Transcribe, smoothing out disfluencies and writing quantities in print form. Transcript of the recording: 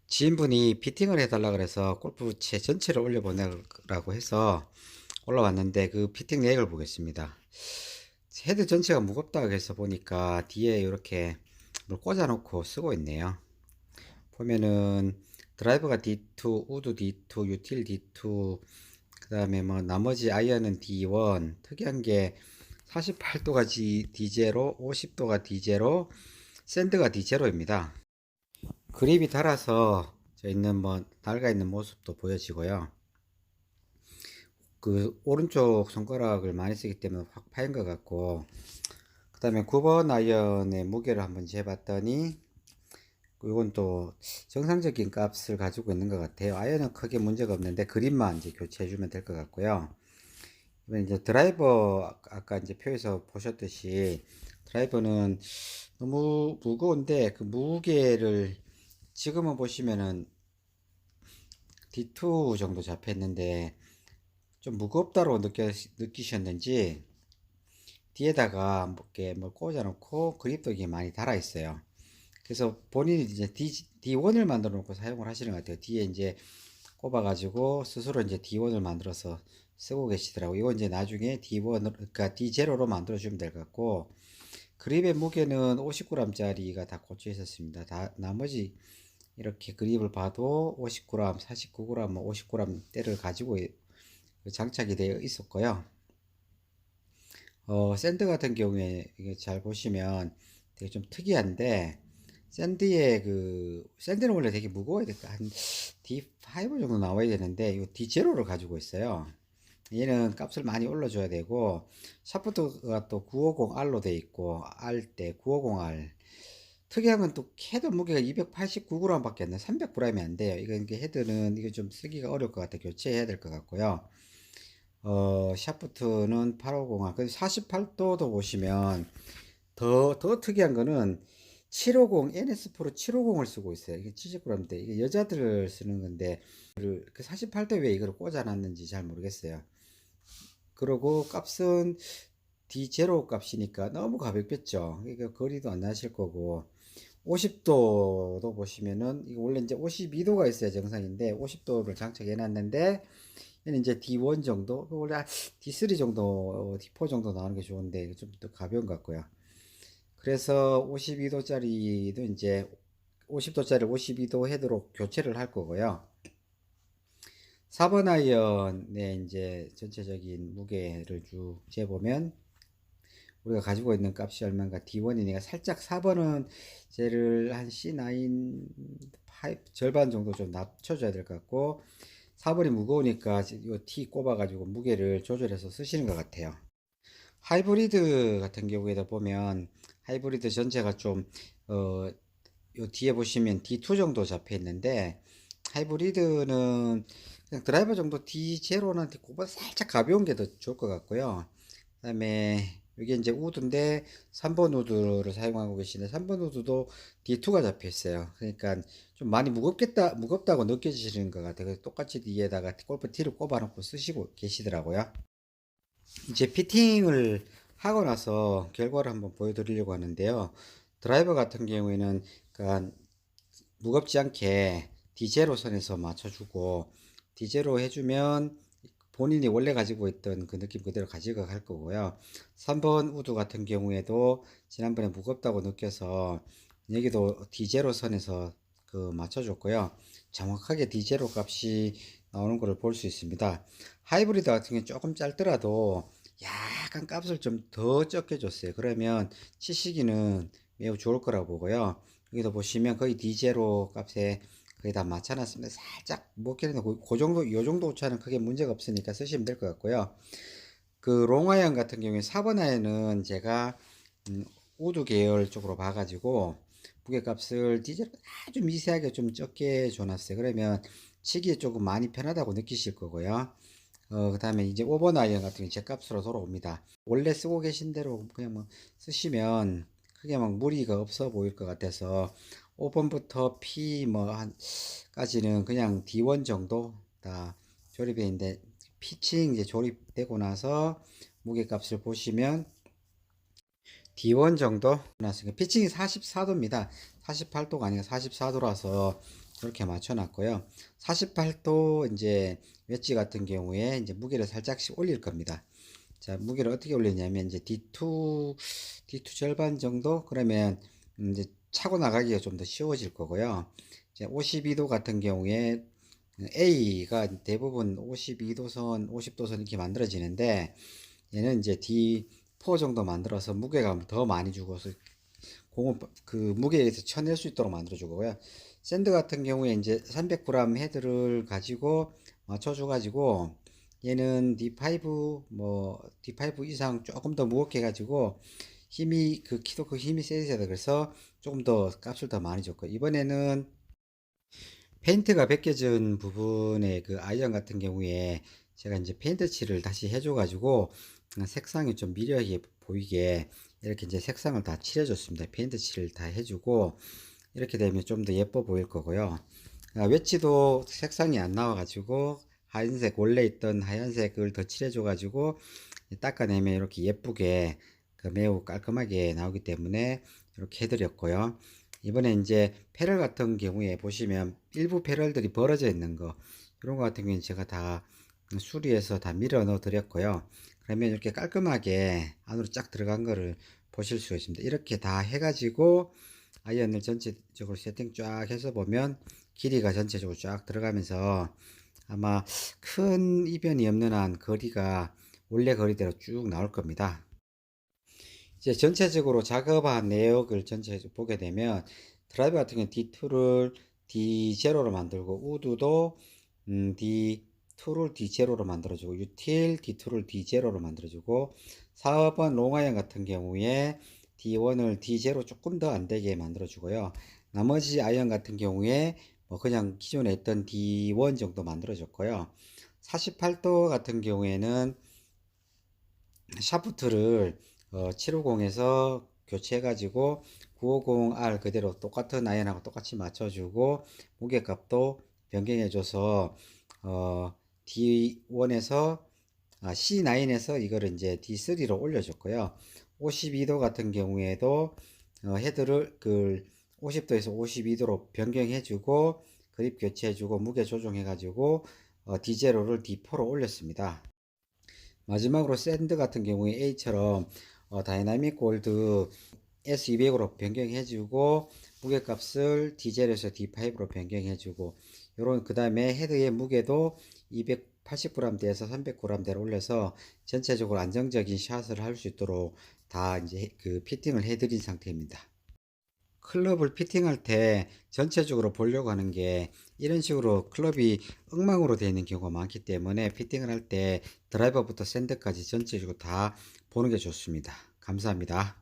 지인분이 피팅을 해달라 그래서 골프채 전체를 올려보내라고 해서 올라왔는데 그 피팅 내역을 보겠습니다. 헤드 전체가 무겁다 그래서 보니까 뒤에 이렇게 뭘 꽂아 놓고 쓰고 있네요. 보면은 드라이버가 D2, 우드 D2, 유틸 D2, 그 다음에 뭐 나머지 아이언은 D1. 특이한 게 48도가 D0, 50도가 D0, 샌드가 D0입니다. 그립이 달아서 저 있는 뭐 낡아 있는 모습도 보여지고요. 그 오른쪽 손가락을 많이 쓰기 때문에 확 파인 것 같고, 그 다음에 9번 아이언의 무게를 한번 재봤더니 이건 또 정상적인 값을 가지고 있는 것 같아요. 아이언은 크게 문제가 없는데 그립만 이제 교체해 주면 될 것 같고요. 이번 이제 드라이버 아까 이제 표에서 보셨듯이 드라이버는 너무 무거운데 그 무게를 지금은 보시면은 D2 정도 잡혔는데 좀 무겁다고 느끼셨는지 뒤에다가 이렇게 뭐 꽂아놓고 그립도 이게 많이 달아 있어요. 그래서 본인이 이제 D1을 만들어 놓고 사용을 하시는 것 같아요. 뒤에 이제 꼽아가지고 스스로 이제 D1을 만들어서 쓰고 계시더라고요. 이거 이제 나중에 D1, 그러니까 D0로 만들어 주면 될 것 같고, 그립의 무게는 50g짜리가 다 꽂혀 있었습니다. 다, 나머지 이렇게 그립을 봐도 50g, 49g, 뭐 50g대를 가지고 장착이 되어 있었고요. 샌드 같은 경우에 이게 잘 보시면 되게 좀 특이한데, 샌드는 원래 되게 무거워야 될까? 한 D5 정도 나와야 되는데, 이 D0를 가지고 있어요. 얘는 값을 많이 올려줘야 되고, 샤프트가 또 950R로 돼 있고, R 때 950R. 특이한 건 또 헤드 무게가 289g 밖에 안 돼. 300g이 안 돼요. 이게 헤드는 이거 좀 쓰기가 어려울 것 같아. 교체해야 될 것 같고요. 샤프트는 850R. 근데 48도도 보시면 더 특이한 거는 750, NS 프로 750을 쓰고 있어요. 이게 70g인데, 이게 여자들 쓰는 건데, 그 48도 왜 이걸 꽂아놨는지 잘 모르겠어요. 그리고 값은 D0 값이니까 너무 가볍겠죠. 그러니까 거리도 안 나실 거고, 50도도 보시면은, 이거 원래 이제 52도가 있어야 정상인데, 50도를 장착해 놨는데, 얘는 이제 D1 정도, 원래 D3 정도, D4 정도 나오는 게 좋은데, 좀 더 가벼운 것 같고요. 그래서 52도짜리도 이제 50도짜리 52도 헤드로 교체를 할 거고요. 4번 아이언의 이제 전체적인 무게를 쭉 재보면 우리가 가지고 있는 값이 얼마인가 D1이니까 살짝 4번은 쟤를 한 C9 5 절반 정도 좀 낮춰줘야 될 것 같고 4번이 무거우니까 이 T 꼽아가지고 무게를 조절해서 쓰시는 것 같아요. 하이브리드 같은 경우에도 보면 하이브리드 전체가 좀 요 뒤에 보시면 D2 정도 잡혀 있는데 하이브리드는 그냥 드라이버 정도 D0는 그보다 살짝 가벼운 게 더 좋을 것 같고요. 그다음에 이게 이제 우드인데 3번 우드를 사용하고 계시는데 3번 우드도 D2가 잡혀 있어요. 그러니까 좀 많이 무겁다고 느껴지시는 것 같아요. 그래서 똑같이 뒤에다가 골프 티를 꼽아 놓고 쓰시고 계시더라고요. 이제 피팅을 하고 나서 결과를 한번 보여드리려고 하는데요. 드라이버 같은 경우에는 그러니까 무겁지 않게 D0 선에서 맞춰주고 D0 해주면 본인이 원래 가지고 있던 그 느낌 그대로 가지고 갈 거고요. 3번 우드 같은 경우에도 지난번에 무겁다고 느껴서 여기도 D0 선에서 그 맞춰줬고요. 정확하게 D0 값이 나오는 것을 볼 수 있습니다. 하이브리드 같은 경우는 조금 짧더라도 약간 값을 좀 더 적게 줬어요. 그러면 치시기는 매우 좋을 거라고 보고요. 여기도 보시면 거의 D0 값에 거의 다 맞춰놨습니다. 살짝 먹기는 그 정도, 요 정도 오차는 크게 문제가 없으니까 쓰시면 될 것 같고요. 그 롱아이언 같은 경우에 4번 아이언은 제가 우드 계열 쪽으로 봐가지고 무게값을 디젤 아주 미세하게 좀 적게 줘놨어요. 그러면 치기에 조금 많이 편하다고 느끼실 거고요. 그 다음에 이제 5번 아이언 같은 경우 제 값으로 돌아옵니다. 원래 쓰고 계신 대로 그냥 뭐 쓰시면 크게 막 무리가 없어 보일 것 같아서 5번부터 P 뭐 한까지는 그냥 D1 정도 다 조립이 있는데 피칭 이제 조립되고 나서 무게값을 보시면 D1 정도 나왔으니까 피칭이 44도입니다. 48도가 아니라 44도라서 이렇게 맞춰놨고요. 48도 이제 웨지 같은 경우에 이제 무게를 살짝씩 올릴 겁니다. 자, 무게를 어떻게 올리냐면 이제 D2 절반 정도 그러면 이제 차고 나가기가 좀 더 쉬워질 거고요. 이제 52도 같은 경우에 A가 대부분 52도선, 50도선 이렇게 만들어지는데 얘는 이제 D4 정도 만들어서 무게감 더 많이 주고서 공을 그 무게에서 쳐낼 수 있도록 만들어 주고요. 샌드 같은 경우에 이제 300g 헤드를 가지고 맞춰줘 가지고 얘는 D5 뭐 D5 이상 조금 더 무겁게 가지고 힘이 그 키도 그 힘이 세져야 돼. 그래서 조금 더 값을 더 많이 줬고 이번에는 페인트가 벗겨진 부분에 그 아이언 같은 경우에 제가 이제 페인트 칠을 다시 해줘 가지고 색상이 좀 미려하게 보이게 이렇게 이제 색상을 다 칠해줬습니다. 페인트 칠을 다 해주고 이렇게 되면 좀 더 예뻐 보일 거고요. 웨지도 색상이 안 나와 가지고 하얀색 원래 있던 하얀색을 더 칠해줘 가지고 닦아내면 이렇게 예쁘게 그 매우 깔끔하게 나오기 때문에 이렇게 해드렸고요. 이번에 이제 패럴 같은 경우에 보시면 일부 패럴들이 벌어져 있는 거 이런 거 같은 경우는 제가 다 수리해서 다 밀어 넣어 드렸고요. 그러면 이렇게 깔끔하게 안으로 쫙 들어간 거를 보실 수가 있습니다. 이렇게 다 해가지고 아이언을 전체적으로 세팅 쫙 해서 보면 길이가 전체적으로 쫙 들어가면서 아마 큰 이변이 없는 한 거리가 원래 거리대로 쭉 나올 겁니다. 이제 전체적으로 작업한 내역을 전체적으로 보게 되면 드라이버 같은 경우는 D2를 D0로 만들고 우드도 D2를 D0로 만들어주고 유틸 D2를 D0로 만들어주고 4번 롱아이언 같은 경우에 D1을 D0 조금 더 안되게 만들어주고요. 나머지 아이언 같은 경우에 뭐 그냥 기존에 있던 D1 정도 만들어줬고요. 48도 같은 경우에는 샤프트를 750에서 교체해가지고 950R 그대로 똑같은 아이언하고 똑같이 맞춰주고 무게값도 변경해줘서 D1에서 C9에서 이거를 이제 D3로 올려줬고요. 52도 같은 경우에도 헤드를 그 50도에서 52도로 변경해주고 그립 교체해주고 무게 조정해가지고 D0를 D4로 올렸습니다. 마지막으로 샌드 같은 경우에 A처럼 다이나믹 골드 S200으로 변경해주고 무게값을 D0에서 D5로 변경해주고 요런 그 다음에 헤드의 무게도 280g대에서 300g대로 올려서 전체적으로 안정적인 샷을 할 수 있도록 다 이제 그 피팅을 해드린 상태입니다. 클럽을 피팅할 때 전체적으로 보려고 하는 게 이런 식으로 클럽이 엉망으로 되어 있는 경우가 많기 때문에 피팅을 할 때 드라이버부터 샌드까지 전체적으로 다 보는 게 좋습니다. 감사합니다.